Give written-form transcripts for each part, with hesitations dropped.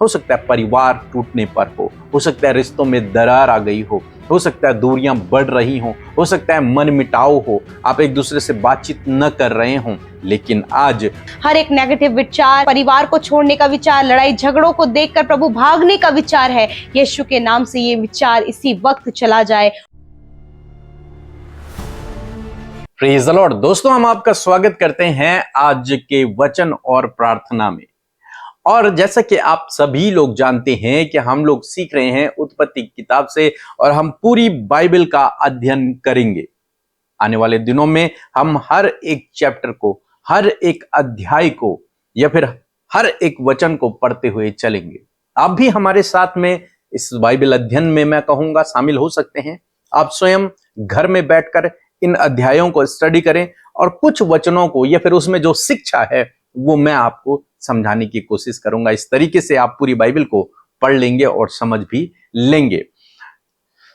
हो सकता है परिवार टूटने पर हो सकता है रिश्तों में दरार आ गई हो सकता है दूरियां बढ़ रही हो सकता है मन मिटाव हो, आप एक दूसरे से बातचीत न कर रहे हों। लेकिन आज हर एक नेगेटिव विचार, परिवार को छोड़ने का विचार, लड़ाई झगड़ों को देखकर प्रभु भागने का विचार है, यीशु के नाम से ये विचार इसी वक्त चला जाए। Praise the Lord. दोस्तों, हम आपका स्वागत करते हैं आज के वचन और प्रार्थना में। और जैसा कि आप सभी लोग जानते हैं कि हम लोग सीख रहे हैं उत्पत्ति किताब से और हम पूरी बाइबल का अध्ययन करेंगे। आने वाले दिनों में हम हर एक चैप्टर को, हर एक अध्याय को या फिर हर एक वचन को पढ़ते हुए चलेंगे। आप भी हमारे साथ में इस बाइबल अध्ययन में मैं कहूंगा शामिल हो सकते हैं। आप स्वयं घर में बैठकर इन अध्यायों को स्टडी करें और कुछ वचनों को या फिर उसमें जो शिक्षा है वो मैं आपको समझाने की कोशिश करूंगा। इस तरीके से आप पूरी बाइबल को पढ़ लेंगे और समझ भी लेंगे।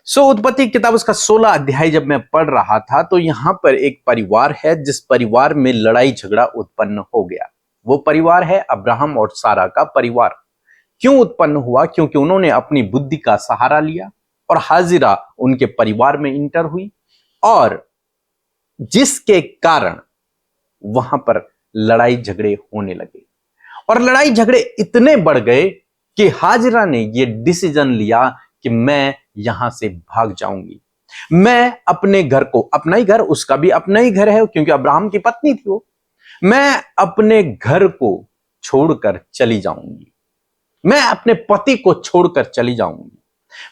उत्पत्ति किताब उसका 16 अध्याय जब मैं पढ़ रहा था तो यहां पर एक परिवार है जिस परिवार में लड़ाई झगड़ा उत्पन्न हो गया। वो परिवार है अब्राहम और सारा का परिवार। क्यों उत्पन्न हुआ? क्योंकि उन्होंने अपनी बुद्धि का सहारा लिया और हाजिरा उनके परिवार में इंटर हुई और जिसके कारण वहां पर लड़ाई झगड़े होने लगे और लड़ाई झगड़े इतने बढ़ गए कि हाजिरा ने यह डिसीजन लिया कि मैं यहां से भाग जाऊंगी। मैं अपने घर को, अपना ही घर, उसका भी अपना ही घर है क्योंकि अब्राहम की पत्नी थी वो, मैं अपने घर को छोड़कर चली जाऊंगी, मैं अपने पति को छोड़कर चली जाऊंगी,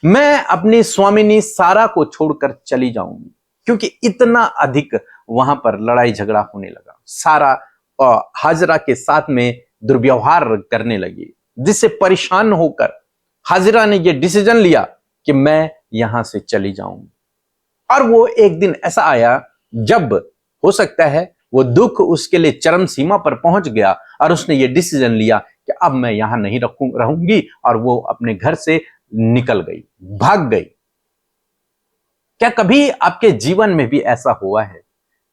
मैं अपनी स्वामिनी सारा को छोड़कर चली जाऊंगी। क्योंकि इतना अधिक वहां पर लड़ाई झगड़ा होने लगा। सारा हाजिरा के साथ में दुर्व्यवहार करने लगी, जिससे परेशान होकर हाजिरा ने यह डिसीजन लिया कि मैं यहां से चली जाऊंगी। और वो एक दिन ऐसा आया जब हो सकता है वो दुख उसके लिए चरम सीमा पर पहुंच गया और उसने ये डिसीजन लिया कि अब मैं यहां नहीं रहूंगी और वो अपने घर से निकल गई, भाग गई। क्या कभी आपके जीवन में भी ऐसा हुआ है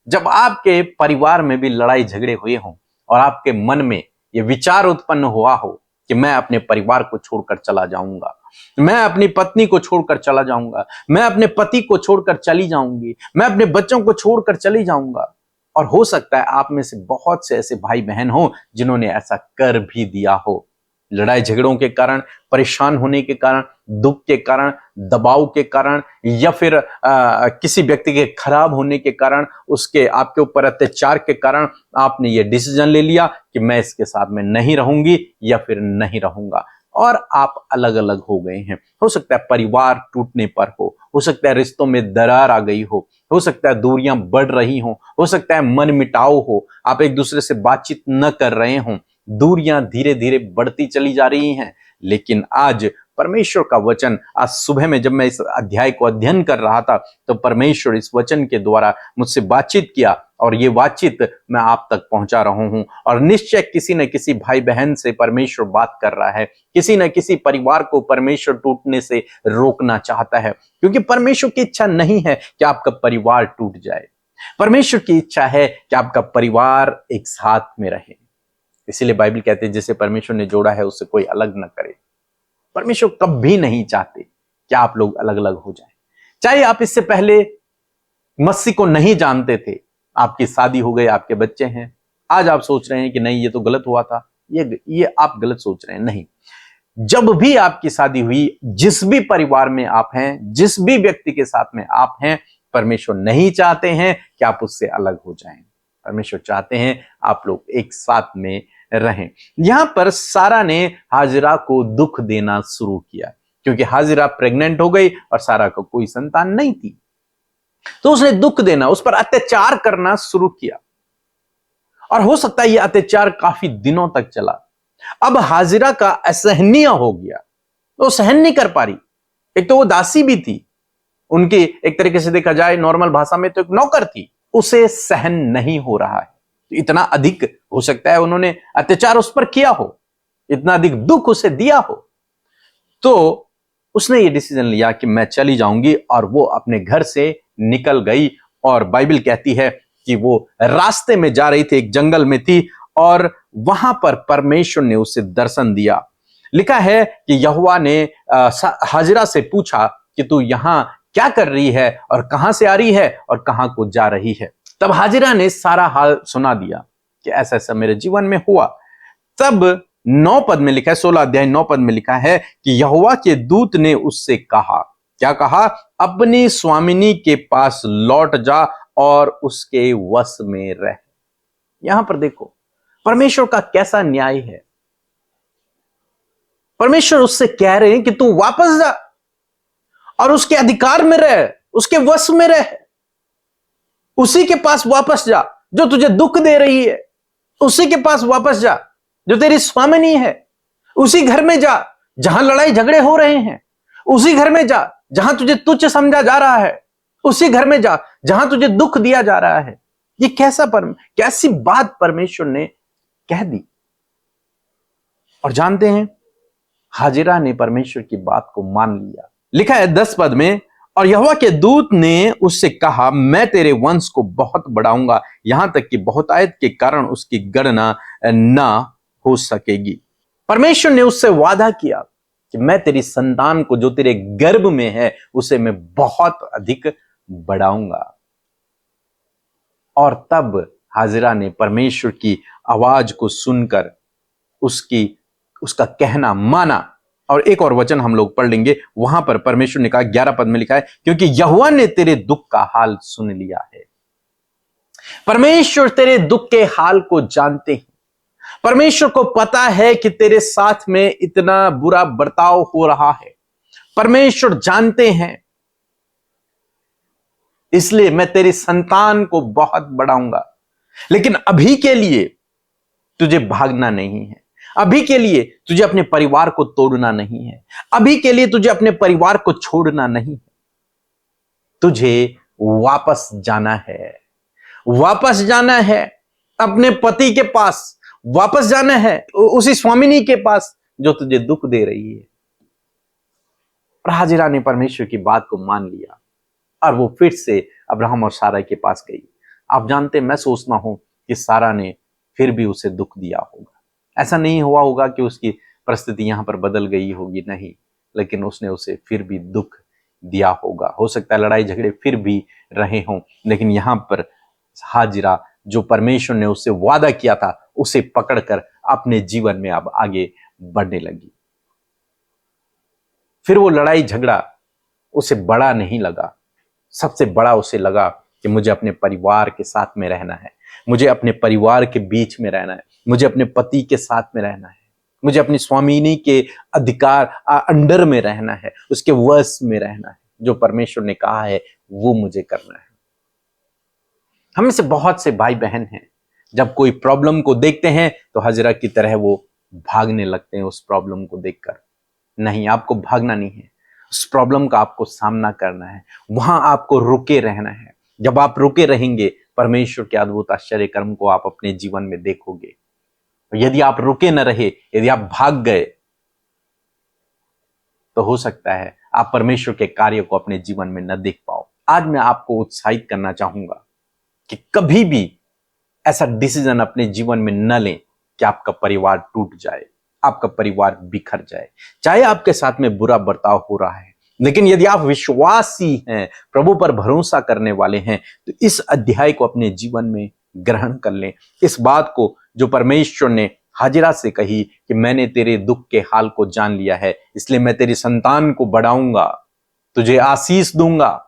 जब आपके परिवार में भी लड़ाई झगड़े हुए हों और आपके मन में यह विचार उत्पन्न हुआ हो कि मैं अपने परिवार को छोड़कर चला जाऊंगा, मैं अपनी पत्नी को छोड़कर चला जाऊंगा, मैं अपने पति को छोड़कर चली जाऊंगी, मैं अपने बच्चों को छोड़कर चली जाऊंगा। और हो सकता है आप में से बहुत से ऐसे भाई बहन हो जिन्होंने ऐसा कर भी दिया हो। लड़ाई झगड़ों के कारण, परेशान होने के कारण, दुख के कारण, दबाव के कारण या फिर किसी व्यक्ति के खराब होने के कारण, उसके आपके ऊपर अत्याचार के कारण आपने ये डिसीजन ले लिया कि मैं इसके साथ में नहीं रहूंगी या फिर नहीं रहूंगा और आप अलग अलग हो गए हैं। हो सकता है परिवार टूटने पर हो सकता है रिश्तों में दरार आ गई हो सकता है दूरियां बढ़ रही हो सकता है मन मिटाव हो, आप एक दूसरे से बातचीत न कर रहे हों, दूरियां धीरे धीरे बढ़ती चली जा रही हैं। लेकिन आज परमेश्वर का वचन, आज सुबह में जब मैं इस अध्याय को अध्ययन कर रहा था तो परमेश्वर इस वचन के द्वारा मुझसे बातचीत किया और ये बातचीत मैं आप तक पहुंचा रहा हूं। और निश्चय किसी न किसी भाई बहन से परमेश्वर बात कर रहा है, किसी न किसी परिवार को परमेश्वर टूटने से रोकना चाहता है। क्योंकि परमेश्वर की इच्छा नहीं है कि आपका परिवार टूट जाए, परमेश्वर की इच्छा है कि आपका परिवार एक साथ में रहे। इसीलिए बाइबल कहते हैं जिसे परमेश्वर ने जोड़ा है उससे कोई अलग न करे। परमेश्वर कभी नहीं चाहते कि आप लोग अलग अलग हो जाएं। चाहे आप इससे पहले मसीह को नहीं जानते थे, आपकी शादी हो गई, आपके बच्चे हैं, आज आप सोच रहे हैं कि नहीं ये तो गलत हुआ था, ये आप गलत सोच रहे हैं। नहीं, जब भी आपकी शादी हुई, जिस भी परिवार में आप हैं, जिस भी व्यक्ति के साथ में आप हैं, परमेश्वर नहीं चाहते हैं कि आप उससे अलग हो जाएं। परमेश्वर चाहते हैं आप लोग एक साथ में रहें। यहां पर सारा ने हाजिरा को दुख देना शुरू किया क्योंकि हाजिरा प्रेग्नेंट हो गई और सारा को कोई संतान नहीं थी, तो उसने दुख देना, उस पर अत्याचार करना शुरू किया। और हो सकता है यह अत्याचार काफी दिनों तक चला। अब हाजिरा का असहनीय हो गया, तो सहन नहीं कर पा रही। एक तो वो दासी भी थी, उनकी एक तरीके से देखा जाए नॉर्मल भाषा में तो एक नौकर थी, उसे सहन नहीं हो रहा है। तो इतना अधिक हो सकता है उन्होंने अत्याचार उस पर किया हो, इतना अधिक दुख उसे दिया हो, तो उसने ये डिसीजन लिया कि मैं चली जाऊंगी और वो अपने घर से निकल गई। और बाइबल कहती है कि वो रास्ते में जा रही थी, एक जंगल में थी और वहां पर परमेश्वर ने उसे दर्शन दिया। लिखा है कि यहोवा ने हाजिरा से पूछा कि तू यहाँ क्या कर रही है और कहां से आ रही है और कहां को जा रही है। तब हाजिरा ने सारा हाल सुना दिया कि ऐसा ऐसा मेरे जीवन में हुआ। तब 9 पद में लिखा है, 16 अध्याय 9 पद में लिखा है कि यहोवा के दूत ने उससे कहा, क्या कहा? अपनी स्वामिनी के पास लौट जा और उसके वश में रह। यहां पर देखो परमेश्वर का कैसा न्याय है। परमेश्वर उससे कह रहे हैं कि तू वापस जा और उसके अधिकार में रह, उसके वश में रह, उसी के पास वापस जा जो तुझे दुख दे रही है, उसी के पास वापस जा जो तेरी स्वामिनी है, उसी घर में जा जहां लड़ाई झगड़े हो रहे हैं, उसी घर में जा जहां तुझे तुच्छ समझा जा रहा है, उसी घर में जा जहां तुझे दुख दिया जा रहा है। ये कैसी बात परमेश्वर ने कह दी। और जानते हैं हाजिरा ने परमेश्वर की बात को मान लिया। लिखा है 10 पद में, और यहोवा के दूत ने उससे कहा, मैं तेरे वंश को बहुत बढ़ाऊंगा, यहां तक कि बहुतायत के कारण उसकी गणना ना हो सकेगी। परमेश्वर ने उससे वादा किया कि मैं तेरी संतान को जो तेरे गर्भ में है उसे मैं बहुत अधिक बढ़ाऊंगा। और तब हाजिरा ने परमेश्वर की आवाज को सुनकर उसका कहना माना। और एक और वचन हम लोग पढ़ लेंगे, वहां पर परमेश्वर ने कहा, 11 पद में लिखा है, क्योंकि यहोवा ने तेरे दुख का हाल सुन लिया है। परमेश्वर तेरे दुख के हाल को जानते हैं। परमेश्वर को पता है कि तेरे साथ में इतना बुरा बर्ताव हो रहा है। परमेश्वर जानते हैं, इसलिए मैं तेरी संतान को बहुत बढ़ाऊंगा। लेकिन अभी के लिए तुझे भागना नहीं है, अभी के लिए तुझे अपने परिवार को तोड़ना नहीं है, अभी के लिए तुझे अपने परिवार को छोड़ना नहीं है। तुझे वापस जाना है, वापस जाना है अपने पति के पास, वापस जाना है उसी स्वामिनी के पास जो तुझे दुख दे रही है। और हाजिरा ने परमेश्वर की बात को मान लिया और वो फिर से अब्राहम और सारा के पास गई। आप जानते, मैं सोचता हूं कि सारा ने फिर भी उसे दुख दिया होगा। ऐसा नहीं हुआ होगा कि उसकी परिस्थिति यहां पर बदल गई होगी, नहीं, लेकिन उसने उसे फिर भी दुख दिया होगा। हो सकता है लड़ाई झगड़े फिर भी रहे हों, लेकिन यहां पर हाजिरा जो परमेश्वर ने उससे वादा किया था उसे पकड़कर अपने जीवन में अब आगे बढ़ने लगी। फिर वो लड़ाई झगड़ा उसे बड़ा नहीं लगा, सबसे बड़ा उसे लगा कि मुझे अपने परिवार के साथ में रहना है, मुझे अपने परिवार के बीच में रहना है, मुझे अपने पति के साथ में रहना है, मुझे अपनी स्वामिनी के अधिकार अंडर में रहना है, उसके वश में रहना है। जो परमेश्वर ने कहा है वो मुझे करना है। हम में से बहुत से भाई बहन हैं, जब कोई प्रॉब्लम को देखते हैं तो हाजिरा की तरह वो भागने लगते हैं उस प्रॉब्लम को देखकर। नहीं, आपको भागना नहीं है, उस प्रॉब्लम का आपको सामना करना है, वहां आपको रुके रहना है। जब आप रुके रहेंगे परमेश्वर के अद्भुत आश्चर्य कर्म को आप अपने जीवन में देखोगे। यदि आप रुके न रहे, यदि आप भाग गए, तो हो सकता है आप परमेश्वर के कार्य को अपने जीवन में न देख पाओ। आज मैं आपको उत्साहित करना चाहूंगा कि कभी भी ऐसा डिसीजन अपने जीवन में न लें कि आपका परिवार टूट जाए, आपका परिवार बिखर जाए। चाहे आपके साथ में बुरा बर्ताव हो रहा है, लेकिन यदि आप विश्वासी हैं, प्रभु पर भरोसा करने वाले हैं, तो इस अध्याय को अपने जीवन में ग्रहण कर लें। इस बात को जो परमेश्वर ने हाजिरा से कही कि मैंने तेरे दुख के हाल को जान लिया है, इसलिए मैं तेरी संतान को बढ़ाऊंगा, तुझे आशीष दूंगा।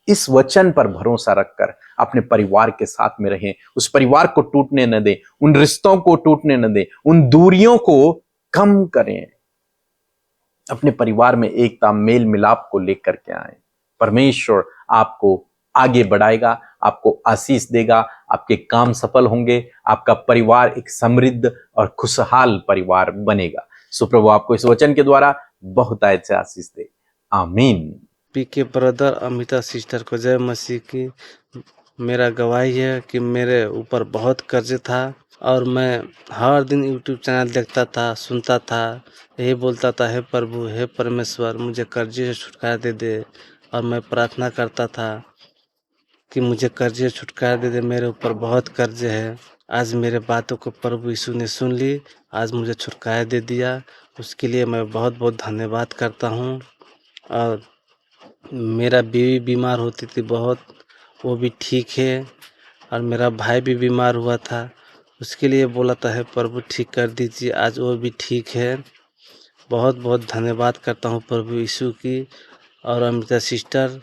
इस वचन पर भरोसा रखकर अपने परिवार के साथ में रहें, उस परिवार को टूटने न दें, उन रिश्तों को टूटने न दें, उन दूरियों को कम करें। अपने परिवार में एकता, मेल मिलाप को लेकर के आए। परमेश्वर आपको आगे बढ़ाएगा, आपको आशीष देगा, आपके काम सफल होंगे, आपका परिवार एक समृद्ध और खुशहाल परिवार बनेगा। सो प्रभु आपको इस वचन के द्वारा बहुतायत से आशीष दे। आमीन। पीके ब्रदर, अमिता सिस्टर को जय मसीह की। मेरा गवाही है कि मेरे ऊपर बहुत कर्ज था और मैं हर दिन यूट्यूब चैनल देखता था, सुनता था, यही बोलता था, हे प्रभु, हे परमेश्वर, मुझे कर्जे से छुटकारा दे दे। और मैं प्रार्थना करता था, कि मुझे कर्जे छुटकारा दे दे, मेरे ऊपर बहुत कर्जे है। आज मेरे बातों को प्रभु यीशु ने सुन ली, आज मुझे छुटकारा दे दिया। उसके लिए मैं बहुत बहुत धन्यवाद करता हूँ। और मेरा बीवी बीमार होती थी बहुत, वो भी ठीक है। और मेरा भाई भी बीमार हुआ था, उसके लिए बोला था है प्रभु ठीक कर दीजिए, आज वो भी ठीक है। बहुत बहुत धन्यवाद करता हूँ प्रभु यीशु की और अमिता सिस्टर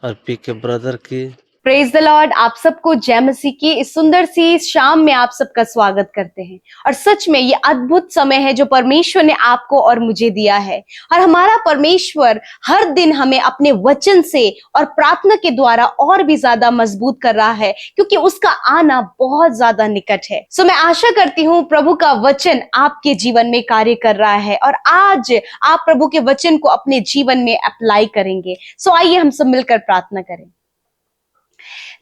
और पी के ब्रदर की। Praise the Lord. आप सबको जय मसीह की इस सुंदर सी शाम में आप सबका स्वागत करते हैं। और सच में ये अद्भुत समय है जो परमेश्वर ने आपको और मुझे दिया है। और हमारा परमेश्वर हर दिन हमें अपने वचन से और प्रार्थना के द्वारा और भी ज्यादा मजबूत कर रहा है, क्योंकि उसका आना बहुत ज्यादा निकट है। सो मैं आशा करती हूँ प्रभु का वचन आपके जीवन में कार्य कर रहा है और आज आप प्रभु के वचन को अपने जीवन में अप्लाई करेंगे। सो आइए हम सब मिलकर प्रार्थना करें।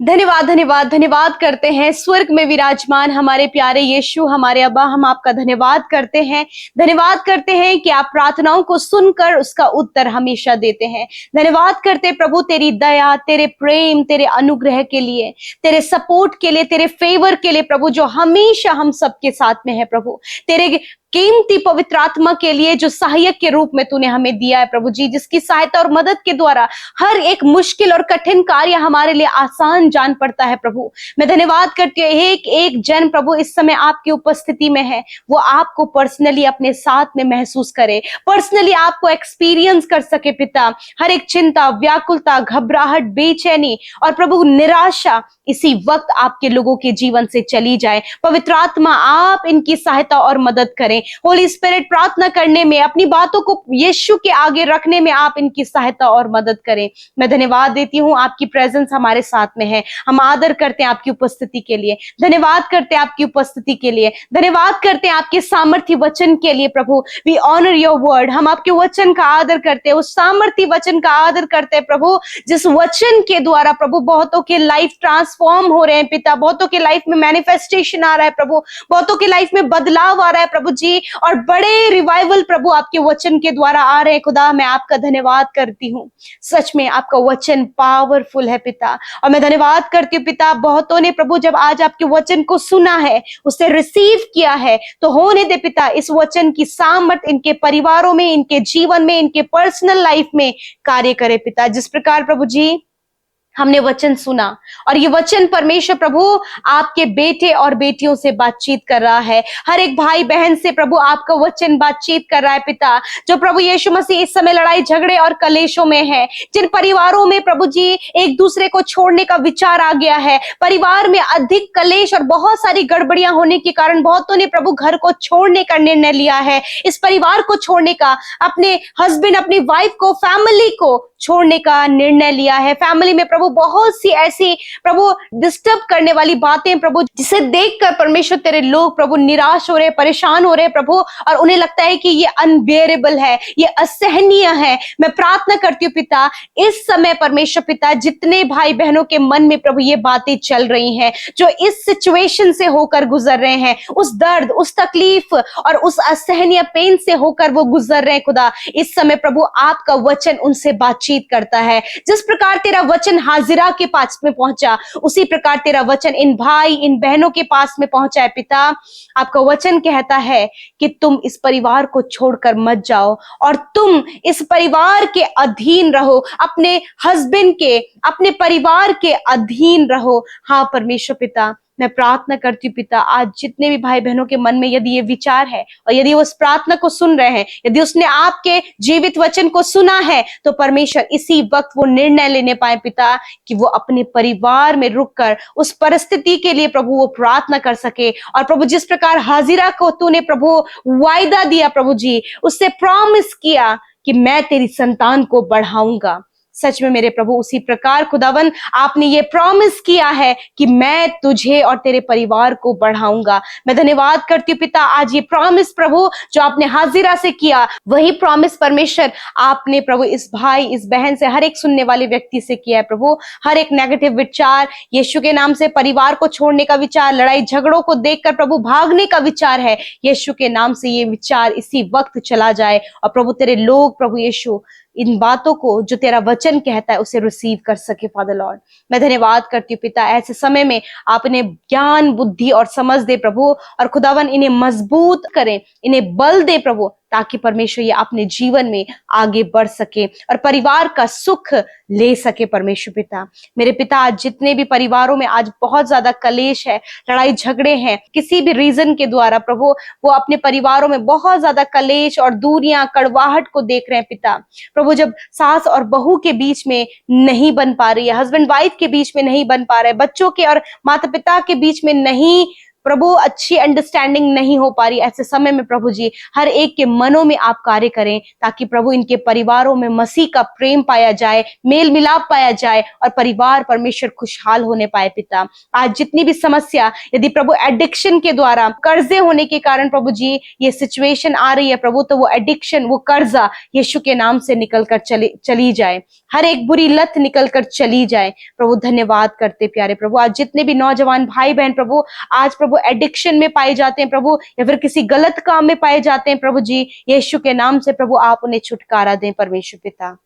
धन्यवाद धन्यवाद धन्यवाद करते हैं स्वर्ग में विराजमान हमारे प्यारे यीशु, हमारे अब्बा, हम आपका धन्यवाद करते हैं। धन्यवाद करते हैं कि आप प्रार्थनाओं को सुनकर उसका उत्तर हमेशा देते हैं। धन्यवाद करते प्रभु तेरी दया, तेरे प्रेम, तेरे अनुग्रह के लिए, तेरे सपोर्ट के लिए, तेरे फेवर के लिए प्रभु, जो हमेशा हम सबके साथ में है प्रभु। तेरे कीमती पवित्र आत्मा के लिए जो सहायक के रूप में तूने हमें दिया है प्रभु जी, जिसकी सहायता और मदद के द्वारा हर एक मुश्किल और कठिन कार्य हमारे लिए आसान जान पड़ता है प्रभु। मैं धन्यवाद करती हूँ एक एक जन प्रभु इस समय आपकी उपस्थिति में है, वो आपको पर्सनली अपने साथ में महसूस करे, पर्सनली आपको एक्सपीरियंस कर सके पिता। हर एक चिंता, व्याकुलता, घबराहट, बेचैनी और प्रभु निराशा इसी वक्त आपके लोगों के जीवन से चली जाए। पवित्र आत्मा आप इनकी सहायता और मदद करें। होली स्पिरिट, प्रार्थना करने में, अपनी बातों को यीशु के आगे रखने में आप इनकी सहायता और मदद करें। मैं धन्यवाद देती हूँ, आपकी प्रेजेंस हमारे साथ में है। हम आदर करते हैं आपकी उपस्थिति के लिए, धन्यवाद करते हैं आपकी उपस्थिति के लिए, धन्यवाद करते हैं आपके सामर्थ्य वचन के लिए प्रभु। वी ऑनर योर वर्ड, हम आपके वचन का आदर करते हैं, उस सामर्थ्य वचन का आदर करते हैं प्रभु, जिस वचन के द्वारा प्रभु बहुतों के लाइफ ट्रांसफॉर्म हो रहे हैं पिता, बहुतों के लाइफ में मैनिफेस्टेशन आ रहा है प्रभु, बहुतों के लाइफ में बदलाव आ रहा है प्रभु जी, और बड़े रिवाइवल प्रभु आपके वचन के द्वारा आ रहे हैं खुदा। मैं आपका धन्यवाद करती हूँ, सच में आपका वचन पावरफुल है पिता। और मैं धन्यवाद करती हूँ पिता, बहुतों ने प्रभु जब आज आपके वचन को सुना है, उसे रिसीव किया है, तो होने दे पिता इस वचन की सामर्थ इनके परिवारों में, इनके जीवन में, इनके पर्सनल लाइफ में कार्य करे पिता। जिस प्रकार प्रभु जी हमने वचन सुना और ये वचन परमेश्वर प्रभु आपके बेटे और बेटियों से बातचीत कर रहा है, हर एक भाई बहन से प्रभु आपका वचन बातचीत कर रहा है पिता। जो प्रभु यीशु मसीह इस समय लड़ाई झगड़े और कलेशों में है, जिन परिवारों में प्रभु जी एक दूसरे को छोड़ने का विचार आ गया है, परिवार में अधिक कलेश और बहुत सारी गड़बड़ियां होने के कारण बहुतों ने प्रभु घर को छोड़ने का निर्णय लिया है, इस परिवार को छोड़ने का, अपने हस्बैंड, अपनी वाइफ को, फैमिली को छोड़ने का निर्णय लिया है। फैमिली में प्रभु बहुत सी ऐसी प्रभु डिस्टर्ब करने वाली बातें प्रभु, जिसे देखकर परमेश्वर तेरे लोग प्रभु निराश हो रहे, परेशान हो रहे प्रभु, और उन्हें लगता है कि ये अनबेरेबल है, ये असहनीय है। मैं प्रार्थना करती हूँ पिता, इस समय परमेश्वर पिता, जितने भाई बहनों के मन में प्रभु ये बातें चल रही हैं, जो इस सिचुएशन से होकर गुजर रहे हैं, उस दर्द, उस तकलीफ और उस असहनीय पेन से होकर वो गुजर रहे हैं खुदा, इस समय प्रभु आपका वचन उनसे बातचीत करता है। जिस प्रकार तेरा वचन हाजिरा के पास में पहुंचा, उसी प्रकार तेरा वचन इन भाई, इन बहनों के पास में पहुंचा है पिता। आपका वचन कहता है कि तुम इस परिवार को छोड़कर मत जाओ और तुम इस परिवार के अधीन रहो, अपने हस्बैंड के, अपने परिवार के अधीन रहो। हाँ परमेश्वर पिता, मैं प्रार्थना करती हूँ पिता, आज जितने भी भाई बहनों के मन में यदि ये विचार है और यदि वो उस प्रार्थना को सुन रहे हैं, यदि उसने आपके जीवित वचन को सुना है, तो परमेश्वर इसी वक्त वो निर्णय लेने पाए पिता कि वो अपने परिवार में रुककर उस परिस्थिति के लिए प्रभु वो प्रार्थना कर सके। और प्रभु जिस प्रकार हाजिरा को तूने प्रभु वायदा दिया प्रभु जी, उससे प्रॉमिस किया कि मैं तेरी संतान को बढ़ाऊंगा, सच में मेरे प्रभु उसी प्रकार खुदावन आपने ये प्रॉमिस किया है कि मैं तुझे और तेरे परिवार को बढ़ाऊंगा। मैं धन्यवाद करती हूँ पिता, आज ये प्रॉमिस प्रभु जो आपने हाजिरा से किया, वही प्रॉमिस परमेश्वर आपने प्रभु इस भाई, इस बहन से, हर एक सुनने वाले व्यक्ति से किया है प्रभु। हर एक नेगेटिव विचार यीशु के नाम से, परिवार को छोड़ने का विचार, लड़ाई झगड़ों को देखकर प्रभु भागने का विचार है, यीशु के नाम से ये विचार इसी वक्त चला जाए और प्रभु तेरे लोग प्रभु यीशु इन बातों को जो तेरा वचन कहता है उसे रिसीव कर सके फादर लॉर्ड। मैं धन्यवाद करती हूँ पिता, ऐसे समय में आप इन्हें ज्ञान, बुद्धि और समझ दे प्रभु, और खुदावन इन्हें मजबूत करें, इन्हें बल दे प्रभु, ताकि परमेश्वर ये अपने जीवन में आगे बढ़ सके और परिवार का सुख ले सके परमेश्वर पिता। मेरे पिता, आज जितने भी परिवारों में आज बहुत ज्यादा कलेश है, लड़ाई झगड़े हैं, किसी भी रीजन के द्वारा प्रभु वो अपने परिवारों में बहुत ज्यादा कलेश और दूरियां, कड़वाहट को देख रहे हैं पिता। प्रभु जब सास और बहू के बीच में नहीं बन पा रही है, हस्बैंड वाइफ के बीच में नहीं बन पा रहा है, बच्चों के और माता पिता के बीच में नहीं प्रभु अच्छी अंडरस्टैंडिंग नहीं हो पा रही, ऐसे समय में प्रभु जी हर एक के मनों में आप कार्य करें, ताकि प्रभु इनके परिवारों में मसीह का प्रेम पाया जाए, मेल मिलाप पाया जाए और परिवार परमेश्वर खुशहाल होने पाए पिता। आज जितनी भी समस्या, यदि प्रभु एडिक्शन के द्वारा, कर्जे होने के कारण प्रभु जी ये सिचुएशन आ रही है प्रभु, तो वो एडिक्शन, वो कर्जा यीशु के नाम से निकल कर चली जाए, हर एक बुरी लत निकल कर चली जाए प्रभु। धन्यवाद करते प्यारे प्रभु, आज जितने भी नौजवान भाई बहन प्रभु आज प्रभु एडिक्शन में पाए जाते हैं प्रभु, या फिर किसी गलत काम में पाए जाते हैं प्रभु जी, यीशु के नाम से प्रभु आप उन्हें छुटकारा दें परमेश्वर पिता।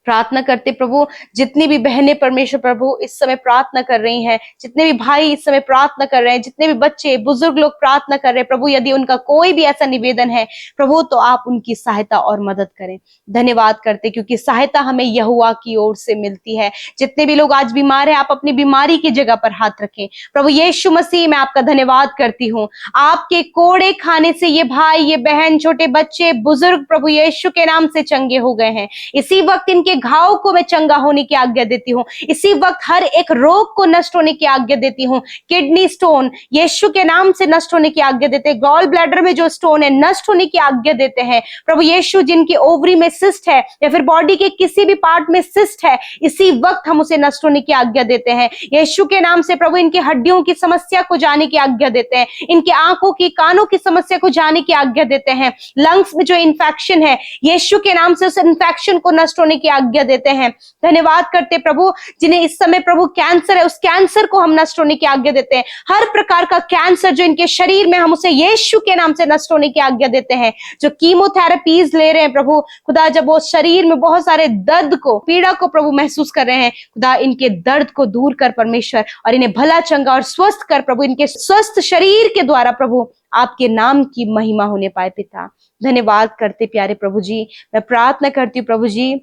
प्रार्थना करते प्रभु, जितनी भी बहनें परमेश्वर प्रभु इस समय प्रार्थना कर रही हैं, जितने भी भाई इस समय प्रार्थना कर रहे हैं, जितने भी बच्चे, बुजुर्ग लोग प्रार्थना कर रहे हैं प्रभु, यदि उनका कोई भी ऐसा निवेदन है प्रभु, तो आप उनकी सहायता और मदद करें। धन्यवाद करते क्योंकि सहायता हमें यहोवा की ओर से मिलती है। जितने भी लोग आज बीमार हैं, आप अपनी बीमारी की जगह पर हाथ रखें प्रभु यीशु मसीह। मैं आपका धन्यवाद करती हूँ, आपके कोड़े खाने से ये भाई, ये बहन, छोटे बच्चे, बुजुर्ग प्रभु यीशु के नाम से चंगे हो गए हैं। इसी वक्त इनके घाव को मैं चंगा होने की आज्ञा देती हूँ, इसी वक्त हर एक रोग को नष्ट होने की आज्ञा देती हूँ। किडनी स्टोन यीशु के नाम से नष्ट होने की आज्ञा देते हैं, गॉल ब्लैडर में जो स्टोन है नष्ट होने की आज्ञा देते हैं प्रभु यीशु। जिनकी ओवरी में सिस्ट है या फिर बॉडी के किसी भी पार्ट में सिस्ट है, इसी वक्त हम उसे नष्ट होने की आज्ञा देते हैं यीशु के नाम से प्रभु। इनकी हड्डियों की समस्या को जाने की आज्ञा देते हैं, इनके आंखों की, कानों की समस्या को जाने की आज्ञा देते हैं। लंग्स में जो इन्फेक्शन है यीशु के नाम से उस इन्फेक्शन को नष्ट होने की आज्ञा देते हैं। धन्यवाद करते प्रभु, जिन्हें इस समय प्रभु कैंसर है, उस कैंसर को हम नष्ट होने की आज्ञा देते हैं। हर प्रकार का कैंसर जो इनके शरीर में, हम उसे यीशु के नाम से नष्ट होने की आज्ञा देते हैं। जो कीमोथेरेपीज ले रहे हैं प्रभु खुदा, जब वो शरीर में बहुत सारे दर्द को, पीड़ा को प्रभु महसूस कर रहे हैं खुदा, इनके दर्द को दूर कर परमेश्वर, और इन्हें भला, चंगा और स्वस्थ कर प्रभु। इनके स्वस्थ शरीर के द्वारा प्रभु आपके नाम की महिमा होने पाए पिता। धन्यवाद करते प्यारे प्रभु जी। मैं प्रार्थना करती हूँ प्रभु जी,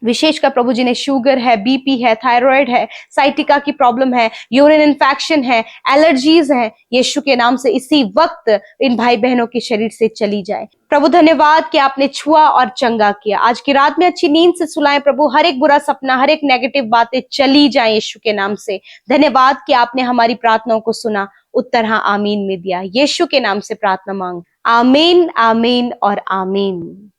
विशेष का प्रभु जिन्हें शुगर है, बीपी है, थायराइड है, साइटिका की प्रॉब्लम है, यूरिन इन्फेक्शन है, एलर्जीज है, यीशु के नाम से इसी वक्त इन भाई बहनों के शरीर से चली जाए प्रभु। धन्यवाद कि आपने छुआ और चंगा किया। आज की रात में अच्छी नींद से सुलाएं प्रभु, हर एक बुरा सपना, हर एक नेगेटिव बातें चली जाए यीशु के नाम से। धन्यवाद कि आपने हमारी प्रार्थनाओं को सुना, उत्तर हाँ आमीन में दिया। यीशु के नाम से प्रार्थना मांग, आमीन, आमीन और आमीन।